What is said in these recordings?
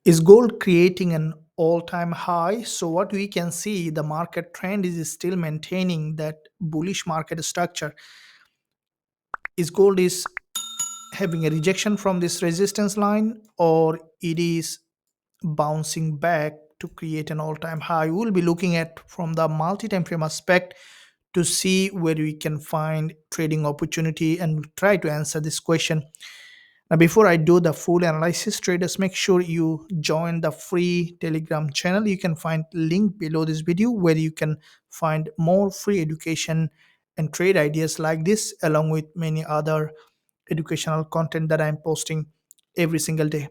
Is gold creating an all-time high? So what we can see, the market trend is still maintaining that bullish market structure. Is gold is having a rejection from this resistance line, or it is bouncing back to create an all-time high? We'll be looking at from the multi-time frame aspect to see where we can find trading opportunity and try to answer this question. Now, before I do the full analysis, traders, make sure you join the free Telegram channel. You can find link below this video where you can find more free education and trade ideas like this, along with many other educational content that I'm posting every single day.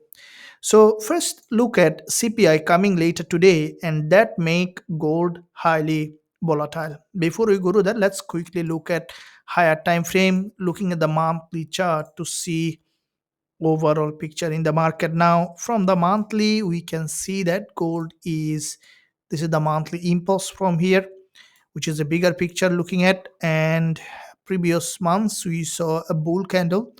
So first look at CPI coming later today, and that make gold highly volatile. Before we go to that, let's quickly look at higher time frame, looking at the monthly chart to see overall picture in the market. Now from the monthly we can see that gold is, this is the monthly impulse from here, which is a bigger picture looking at. And previous months we saw a bull candle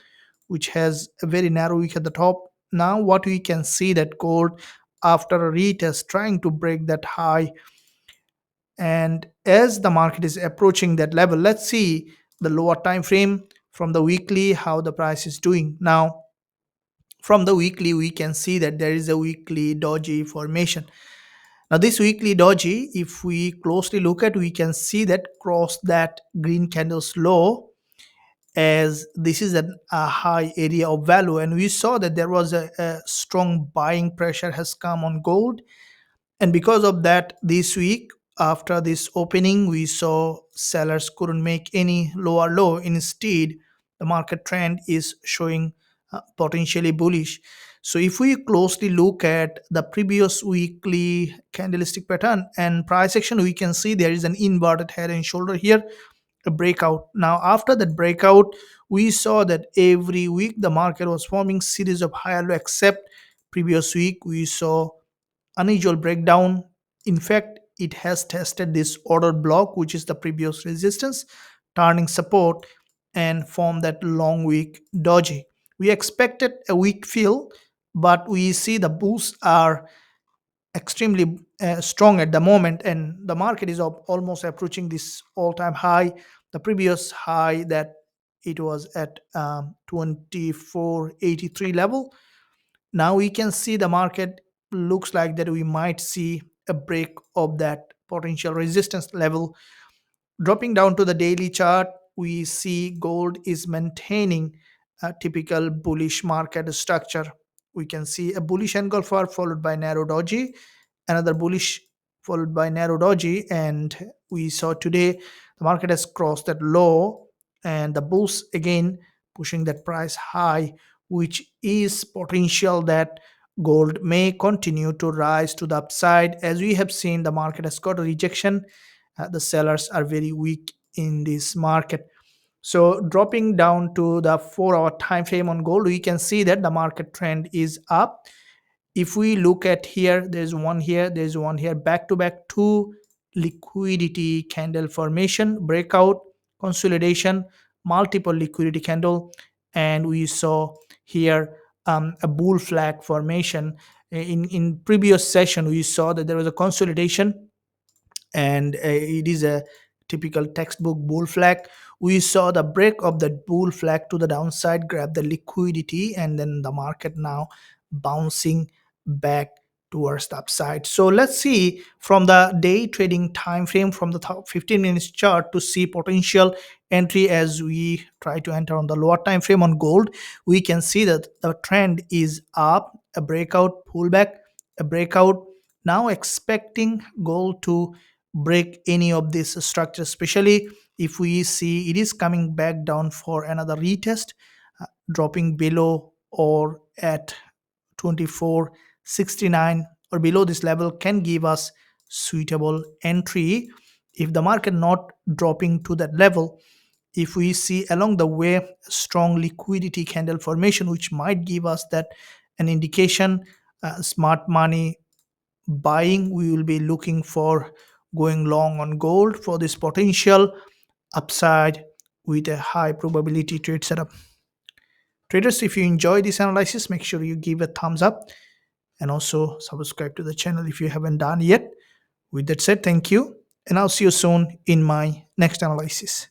which has a very narrow wick at the top. Now what we can see, that gold after a retest trying to break that high, and as the market is approaching that level, let's see the lower time frame from the weekly how the price is doing. Now from the weekly we can see that there is a weekly doji formation. Now this weekly doji, if we closely look at, we can see that cross that green candle's low, as this is a high area of value, and we saw that there was a strong buying pressure has come on gold. And because of that, this week after this opening we saw sellers couldn't make any lower low. Instead, the market trend is showing potentially bullish. So if we closely look at the previous weekly candlestick pattern and price action, we can see there is an inverted head and shoulder here, a breakout. Now after that breakout, we saw that every week the market was forming series of higher low, except previous week we saw unusual breakdown. In fact, it has tested this order block, which is the previous resistance, turning support and form that long week doji. We expected a weak fill, but we see the bulls are extremely strong at the moment, and the market is almost approaching this all-time high, the previous high that it was at 2483 level. Now we can see the market looks like that we might see a break of that potential resistance level. Dropping down to the daily chart, we see gold is maintaining a typical bullish market structure. We can see a bullish engulfer followed by narrow doji, another bullish followed by narrow doji, and we saw today the market has crossed that low, and the bulls again pushing that price high, which is potential that gold may continue to rise to the upside. As we have seen, the market has got a rejection. The sellers are very weak in this market. So dropping down to the 4-hour time frame on gold, we can see that the market trend is up. If we look at here, there's one here, there's one here, back to back two liquidity candle formation, breakout, consolidation, multiple liquidity candle, and we saw here a bull flag formation. In previous session we saw that there was a consolidation, and it is a typical textbook bull flag. We saw the break of that bull flag to the downside, grab the liquidity, and then the market now bouncing back towards the upside. So let's see from the day trading time frame, from the 15 minutes chart, to see potential entry. As we try to enter on the lower time frame on gold, we can see that the trend is up, a breakout, pullback, a breakout. Now expecting gold to break any of this structure, especially if we see it is coming back down for another retest, dropping below or at 2469 or below this level can give us suitable entry. If the market not dropping to that level, if we see along the way strong liquidity candle formation, which might give us that an indication, smart money buying, we will be looking for going long on gold for this potential upside with a high probability trade setup. Traders, if you enjoy this analysis, make sure you give a thumbs up. and also subscribe to the channel if you haven't done yet. With that said, thank you, and I'll see you soon in my next analysis.